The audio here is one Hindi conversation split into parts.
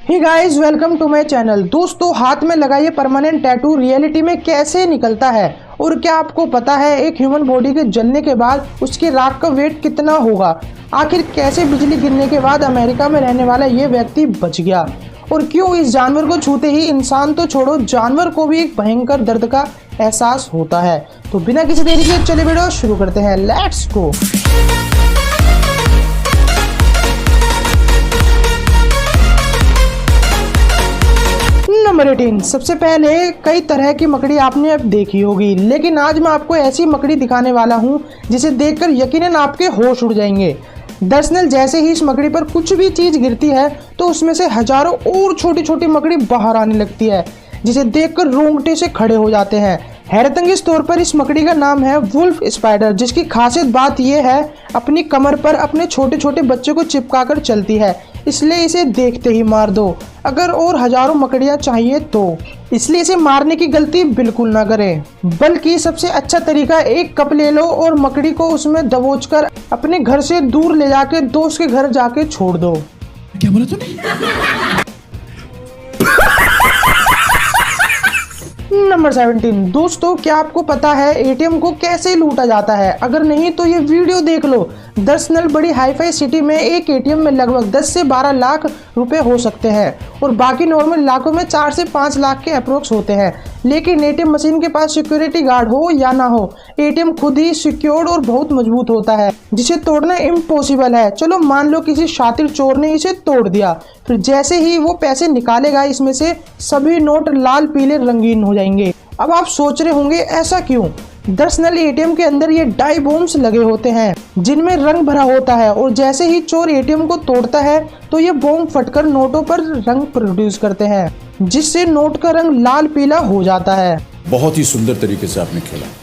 Hey guys, welcome to my channel. दोस्तों, हाथ में लगा ये परमानेंट टैटू रियलिटी में कैसे निकलता है और क्या आपको पता है एक ह्यूमन बॉडी के जलने के बाद उसकी राख का वेट कितना होगा? आखिर कैसे बिजली गिरने के बाद अमेरिका में रहने वाला ये व्यक्ति बच गया और क्यों इस जानवर को छूते ही इंसान तो छोड़ो जानवर को भी एक भयंकर दर्द का एहसास होता है। तो बिना किसी देरी के चलिए वीडियो शुरू करते हैं। Let's go. नंबर 18। सबसे पहले कई तरह की मकड़ी आपने अब देखी होगी, लेकिन आज मैं आपको ऐसी मकड़ी दिखाने वाला हूं जिसे देखकर यकीनन आपके होश उड़ जाएंगे। दरअसल जैसे ही इस मकड़ी पर कुछ भी चीज गिरती है तो उसमें से हजारों और छोटी छोटी मकड़ी बाहर आने लगती है, जिसे देखकर रोंगटे से खड़े हो जाते हैं। हैरतअंगेज तौर पर इस मकड़ी का नाम है वुल्फ स्पाइडर, जिसकी खासियत बात यह है अपनी कमर पर अपने छोटे छोटे बच्चे को चिपकाकर चलती है, इसलिए इसे देखते ही मार दो अगर और हजारों मकड़ियां चाहिए तो। इसलिए इसे मारने की गलती बिल्कुल ना करें, बल्कि सबसे अच्छा तरीका एक कप ले लो और मकड़ी को उसमें दबोचकर अपने घर से दूर ले जाके दोस्त के घर जाके छोड़ दो। क्या बोला तूने? नंबर 17। दोस्तों, क्या आपको पता है एटीएम को कैसे लूटा जाता है? अगर नहीं तो ये वीडियो देख लो। दरअसल बड़ी हाईफाई सिटी में एक एटीएम में लगभग 10 से 12 लाख रुपए हो सकते हैं और बाकी नॉर्मल इलाकों में 4 से 5 लाख के अप्रोक्स होते हैं। लेकिन एटीएम मशीन के पास सिक्योरिटी गार्ड हो या ना हो, एटीएम खुद ही सिक्योर्ड और बहुत मजबूत होता है, जिसे तोड़ना इम्पॉसिबल है। चलो मान लो किसी शातिर चोर ने इसे तोड़ दिया, फिर जैसे ही वो पैसे निकालेगा इसमें से सभी नोट लाल पीले रंगीन हो जाएंगे। अब आप सोच रहे होंगे ऐसा क्यों? दरअसल एटीएम के अंदर ये डाई बॉम्ब्स लगे होते हैं जिनमें रंग भरा होता है और जैसे ही चोर एटीएम को तोड़ता है तो ये बॉम्ब फटकर नोटों पर रंग प्रोड्यूस करते हैं, जिससे नोट का रंग लाल पीला हो जाता है। बहुत ही सुंदर तरीके से आपने खेला।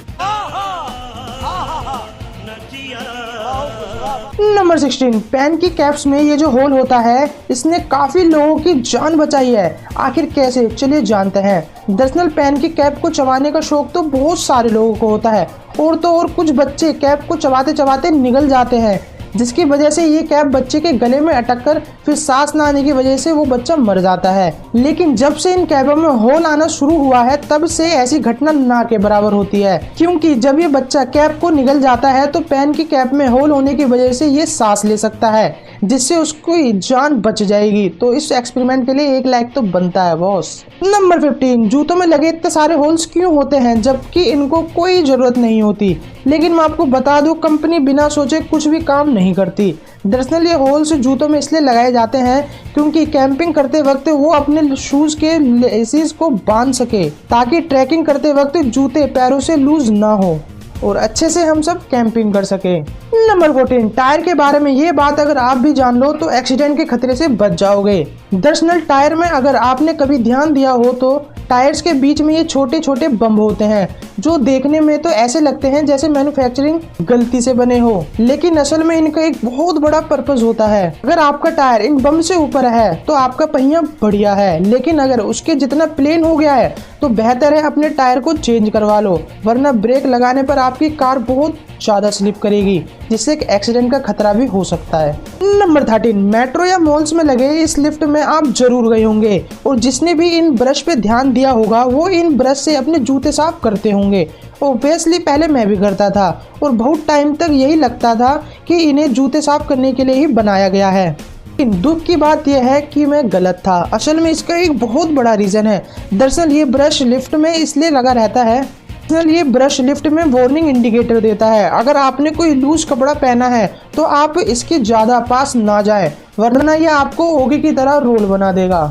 नंबर 16। पेन की कैप्स में ये जो होल होता है इसने काफी लोगों की जान बचाई है। आखिर कैसे, चलिए जानते हैं। दरअसल पेन की कैप को चबाने का शौक तो बहुत सारे लोगों को होता है और तो और कुछ बच्चे कैप को चबाते चबाते निगल जाते हैं, जिसकी वजह से ये कैप बच्चे के गले में अटक कर फिर सांस न आने की वजह से वो बच्चा मर जाता है। लेकिन जब से इन कैपों में होल आना शुरू हुआ है तब से ऐसी घटना ना के बराबर होती है, क्योंकि जब ये बच्चा कैप को निगल जाता है तो पेन की कैप में होल होने की वजह से ये सांस ले सकता है, जिससे उसको जान बच जाएगी। तो इस एक्सपेरिमेंट के लिए 1 लाख तो बनता है बॉस। नंबर 15। जूतों में लगे इतने सारे होल्स क्यों होते हैं जबकि इनको कोई जरूरत नहीं होती? लेकिन मैं आपको बता दूं, कंपनी बिना सोचे कुछ भी काम नहीं करती। दरअसल ये होल्स जूतों में इसलिए लगाए जाते हैं क्योंकि कैंपिंग करते वक्त वो अपने शूज के लेसिस को बांध सके, ताकि ट्रैकिंग करते वक्त जूते पैरों से लूज ना हो और अच्छे से हम सब कैंपिंग कर सके। नंबर 14। टायर के बारे में ये बात अगर आप भी जान लो तो एक्सीडेंट के खतरे से बच जाओगे। दरअसल टायर में अगर आपने कभी ध्यान दिया हो तो टायर्स के बीच में ये छोटे छोटे बम होते हैं जो देखने में तो ऐसे लगते हैं जैसे मैन्युफैक्चरिंग गलती से बने हो, लेकिन असल में इनका एक बहुत बड़ा पर्पस होता है। अगर आपका टायर इन बम से ऊपर है तो आपका पहिया बढ़िया है, लेकिन अगर उसके जितना प्लेन हो गया है तो बेहतर है अपने टायर को चेंज करवा लो, वरना ब्रेक लगाने पर आपकी कार बहुत ज्यादा स्लिप करेगी, जिससे एक एक्सीडेंट का खतरा भी हो सकता है। नंबर 13। मेट्रो या मॉल्स में लगे इस लिफ्ट में आप जरूर गए होंगे और जिसने भी इन ब्रश पे ध्यान दिया होगा वो इन ब्रश से अपने जूते साफ करते होंगे। ऑब्वियसली पहले मैं भी करता था और बहुत टाइम तक यही लगता था कि इन्हें जूते साफ करने के लिए ही बनाया गया है। लेकिन दुख की बात यह है कि मैं गलत था। असल में इसका एक बहुत बड़ा रीजन है। दरअसल ये ब्रश लिफ्ट में इसलिए लगा रहता है, ये ब्रश लिफ्ट में वार्निंग इंडिकेटर देता है। अगर आपने कोई लूज कपड़ा पहना है तो आप इसके ज्यादा पास ना जाए, वरना ये आपको ओगी की तरह रोल बना देगा।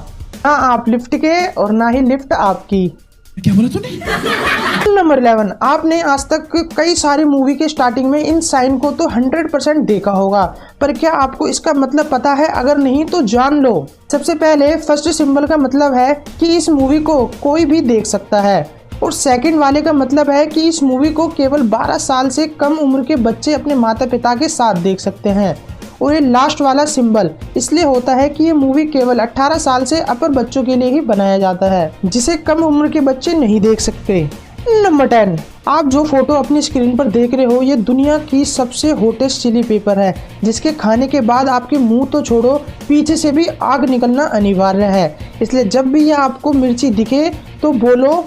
ना आप लिफ्ट के और ना ही लिफ्ट आपकी। क्या बोला तूने? नंबर 11। आपने आज तक कई सारी मूवी के स्टार्टिंग में इन साइन को तो 100% देखा होगा, पर क्या आपको इसका मतलब पता है? अगर नहीं तो जान लो। सबसे पहले फर्स्ट सिंबल का मतलब है कि इस मूवी को कोई भी देख सकता है और सेकंड वाले का मतलब है कि इस मूवी को केवल 12 साल से कम उम्र के बच्चे अपने माता पिता के साथ देख सकते हैं। और ये लास्ट वाला सिंबल इसलिए होता है कि ये मूवी केवल 18 साल से अपर बच्चों के लिए ही बनाया जाता है, जिसे कम उम्र के बच्चे नहीं देख सकते। नंबर 10, आप जो फोटो अपनी स्क्रीन पर देख रहे हो ये दुनिया की सबसे हॉटेस्ट चिली पेपर है, जिसके खाने के बाद आपके मुंह तो छोड़ो पीछे से भी आग निकलना अनिवार्य है। इसलिए जब भी यह आपको मिर्ची दिखे तो बोलो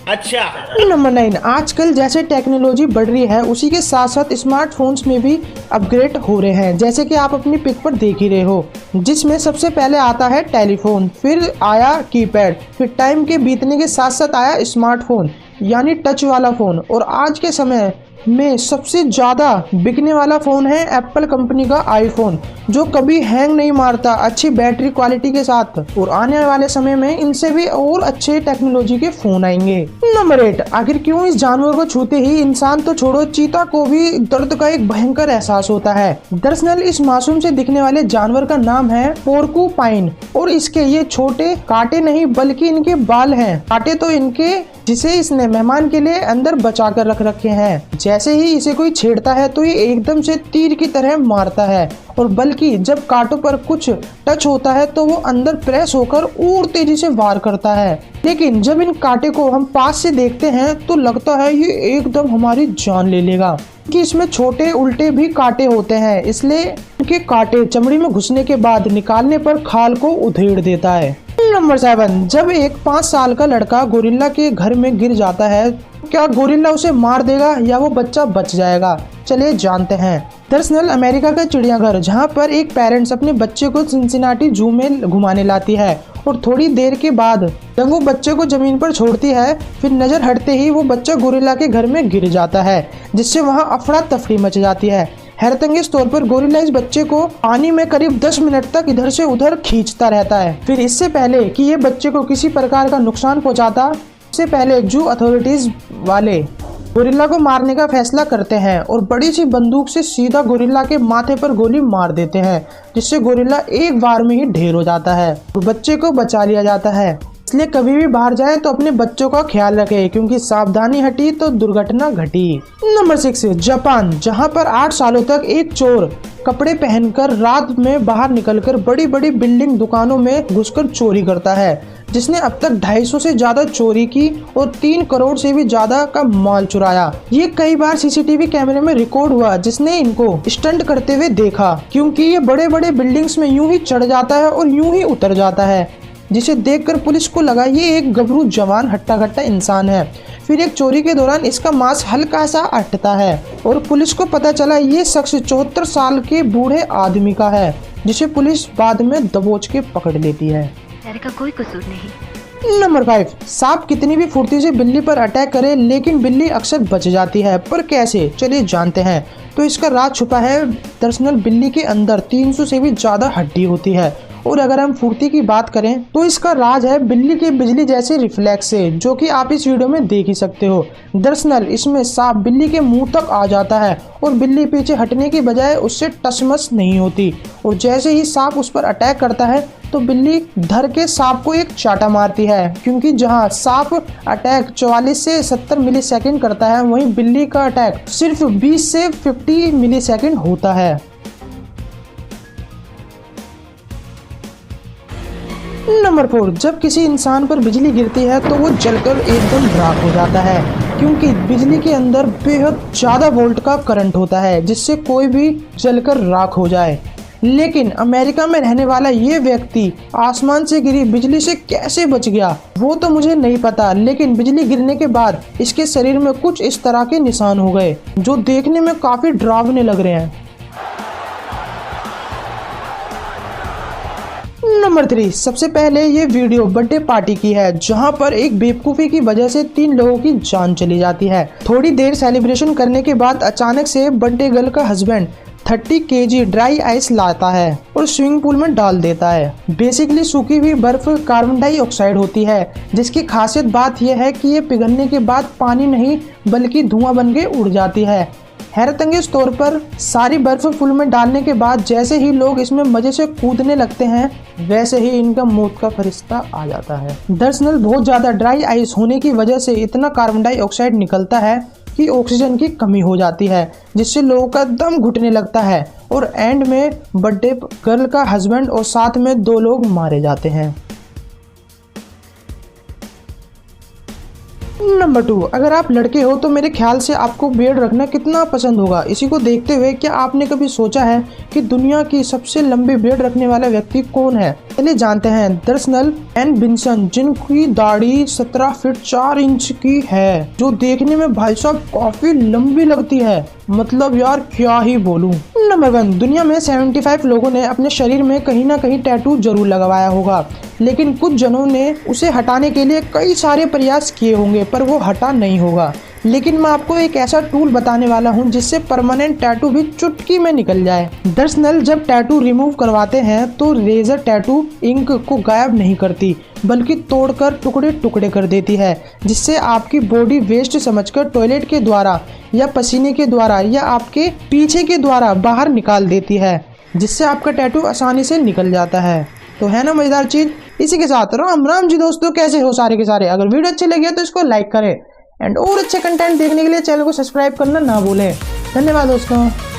अच्छा। नंबर 9, आजकल जैसे टेक्नोलॉजी बढ़ रही है उसी के साथ साथ स्मार्टफोन्स में भी अपग्रेड हो रहे हैं, जैसे कि आप अपनी पिक पर देख ही रहे हो, जिसमें सबसे पहले आता है टेलीफोन, फिर आया कीपैड, फिर टाइम के बीतने के साथ साथ आया स्मार्टफोन यानी टच वाला फोन, और आज के समय में सबसे ज़्यादा बिकने वाला फ़ोन है एप्पल कंपनी का आईफोन, जो कभी हैंग नहीं मारता, अच्छी बैटरी क्वालिटी के साथ, और आने वाले समय में इनसे भी और अच्छे टेक्नोलॉजी के फ़ोन आएंगे। नंबर 8, आखिर क्यों इस जानवर को छूते ही इंसान तो छोड़ो चीता को भी दर्द का एक भयंकर एहसास होता है। दरअसल इस मासूम से दिखने वाले जानवर का नाम है पोर्कूपाइन, और इसके ये छोटे कांटे नहीं बल्कि इनके बाल हैं। कांटे तो इनके जिसे इसने मेहमान के लिए अंदर बचा कर रख रखे हैं। जैसे ही इसे कोई छेड़ता है तो ये एकदम से तीर की तरह मारता है, और बल्कि जब कांटों पर कुछ टच होता है तो वो अंदर प्रेस होकर और तेजी से वार करता है। लेकिन जब इन कांटे को हम पास से देखते हैं तो लगता है ये एकदम हमारी जान ले लेगा, कि इसमें छोटे उल्टे भी कांटे होते हैं, इसलिए इनके कांटे चमड़ी में घुसने के बाद निकालने पर खाल को उधेड़ देता है। नंबर 7, जब एक 5 साल का लड़का गोरिल्ला के घर में गिर जाता है, क्या गोरिल्ला उसे मार देगा या वो बच्चा बच जाएगा? चलिए जानते हैं। दरअसल अमेरिका का चिड़ियाघर, जहां पर एक पेरेंट्स अपने बच्चे को सिंसिनाटी जू में घुमाने लाती है, और थोड़ी देर के बाद जब वो बच्चे को जमीन पर छोड़ती है, फिर नजर हटते ही वो बच्चा गोरिल्ला के घर में गिर जाता है, जिससे वहां अफरा तफरी मच जाती है। हैरतअंगेज तौर पर गोरिल्ला इस बच्चे को पानी में करीब 10 मिनट तक इधर से उधर खींचता रहता है। फिर इससे पहले कि ये बच्चे को किसी प्रकार का नुकसान पहुंचाता, इससे पहले जू अथॉरिटीज वाले गोरिल्ला को मारने का फैसला करते हैं और बड़ी सी बंदूक से सीधा गोरिल्ला के माथे पर गोली मार देते हैं, जिससे गोरिल्ला एक बार में ही ढेर हो जाता है और बच्चे को बचा लिया जाता है। इसलिए कभी भी बाहर जाए तो अपने बच्चों का ख्याल रखें, क्योंकि सावधानी हटी तो दुर्घटना घटी। नंबर 6, जापान, जहां पर 8 सालों तक एक चोर कपड़े पहनकर रात में बाहर निकलकर बड़ी बड़ी बिल्डिंग दुकानों में घुसकर चोरी करता है, जिसने अब तक 250 से ज्यादा चोरी की और 3 करोड़ से भी ज्यादा का माल चुराया। ये कई बार सीसीटीवी कैमरे में रिकॉर्ड हुआ, जिसने इनको स्टंट करते हुए देखा, क्योंकि ये बड़े बड़े बिल्डिंग्स में यूं ही चढ़ जाता है और यूं ही उतर जाता है, जिसे देखकर पुलिस को लगा ये एक गबरू जवान हट्टा कट्टा इंसान है। फिर एक चोरी के दौरान इसका मांस हल्का सा अटता है और पुलिस को पता चला ये शख्स 74 साल के बूढ़े आदमी का है, जिसे पुलिस बाद में दबोच के पकड़ लेती है। का कोई कसूर नहीं। नंबर 5, सांप कितनी भी फुर्ती से बिल्ली पर अटैक करे लेकिन बिल्ली अक्सर बच जाती है, पर कैसे? चलिए जानते हैं। तो इसका राज छुपा है। दरअसल बिल्ली के अंदर 300 से भी ज्यादा हड्डी होती है, और अगर हम फुर्ती की बात करें तो इसका राज है बिल्ली के बिजली जैसे रिफ्लेक्स से, जो कि आप इस वीडियो में देख ही सकते हो। दरअसल इसमें सांप बिल्ली के मुंह तक आ जाता है और बिल्ली पीछे हटने की बजाय उससे टसमस नहीं होती, और जैसे ही सांप उस पर अटैक करता है तो बिल्ली धर के सांप को एक चाटा मारती है, क्योंकि जहां सांप अटैक 44 से 70 मिलीसेकंड करता है, वहीं बिल्ली का अटैक सिर्फ 20 से 50 मिलीसेकंड होता है। नंबर 4, जब किसी इंसान पर बिजली गिरती है तो वो जलकर एकदम राख हो जाता है, क्योंकि बिजली के अंदर बेहद ज़्यादा वोल्ट का करंट होता है, जिससे कोई भी जलकर राख हो जाए। लेकिन अमेरिका में रहने वाला ये व्यक्ति आसमान से गिरी बिजली से कैसे बच गया वो तो मुझे नहीं पता, लेकिन बिजली गिरने के बाद इसके शरीर में कुछ इस तरह के निशान हो गए, जो देखने में काफ़ी डरावने लग रहे हैं। नंबर 3, सबसे पहले ये वीडियो बर्थडे पार्टी की है, जहां पर एक बेवकूफ़ी की वजह से 3 लोगों की जान चली जाती है। थोड़ी देर सेलिब्रेशन करने के बाद अचानक से बर्थडे गर्ल का हस्बैंड 30 kg ड्राई आइस लाता है और स्विमिंग पूल में डाल देता है। बेसिकली सूखी हुई बर्फ कार्बन डाइऑक्साइड होती है, जिसकी खासियत बात यह है कि ये पिघलने के बाद पानी नहीं बल्कि धुआं बन के उड़ जाती है। हैरतअंगेज तौर पर सारी बर्फ पुल में डालने के बाद जैसे ही लोग इसमें मजे से कूदने लगते हैं, वैसे ही इनका मौत का फरिश्ता आ जाता है। दरअसल बहुत ज़्यादा ड्राई आइस होने की वजह से इतना कार्बन डाइऑक्साइड निकलता है कि की ऑक्सीजन की कमी हो जाती है, जिससे लोगों का दम घुटने लगता है और एंड में बर्थडे गर्ल का हस्बैंड और साथ में 2 लोग मारे जाते हैं। नंबर 2, अगर आप लड़के हो तो मेरे ख्याल से आपको बियर्ड रखना कितना पसंद होगा। इसी को देखते हुए क्या आपने कभी सोचा है कि दुनिया की सबसे लंबी बियर्ड रखने वाला व्यक्ति कौन है? चलिए जानते हैं। दरअसल एन बिन्सन, जिनकी दाढ़ी 17 फीट 4 इंच की है, जो देखने में भाई साहब काफी लंबी लगती है। मतलब यार क्या ही बोलूं। नंबर 1, दुनिया में 75 लोगों ने अपने शरीर में कहीं ना कहीं टैटू जरूर लगवाया होगा, लेकिन कुछ जनों ने उसे हटाने के लिए कई सारे प्रयास किए होंगे, पर वो हटा नहीं होगा। लेकिन मैं आपको एक ऐसा टूल बताने वाला हूं जिससे परमानेंट टैटू भी चुटकी में निकल जाए। दरअसल जब टैटू रिमूव करवाते हैं तो रेजर टैटू इंक को गायब नहीं करती, बल्कि तोड़कर टुकड़े टुकड़े कर देती है, जिससे आपकी बॉडी वेस्ट समझकर टॉयलेट के द्वारा या पसीने के द्वारा या आपके पीछे के द्वारा बाहर निकाल देती है, जिससे आपका टैटू आसानी से निकल जाता है। तो है ना मजेदार चीज। इसी के साथ राम राम जी दोस्तों, कैसे हो सारे के सारे। अगर वीडियो अच्छे लगे तो इसको लाइक करें एंड और अच्छे कंटेंट देखने के लिए चैनल को सब्सक्राइब करना ना भूलें। धन्यवाद दोस्तों।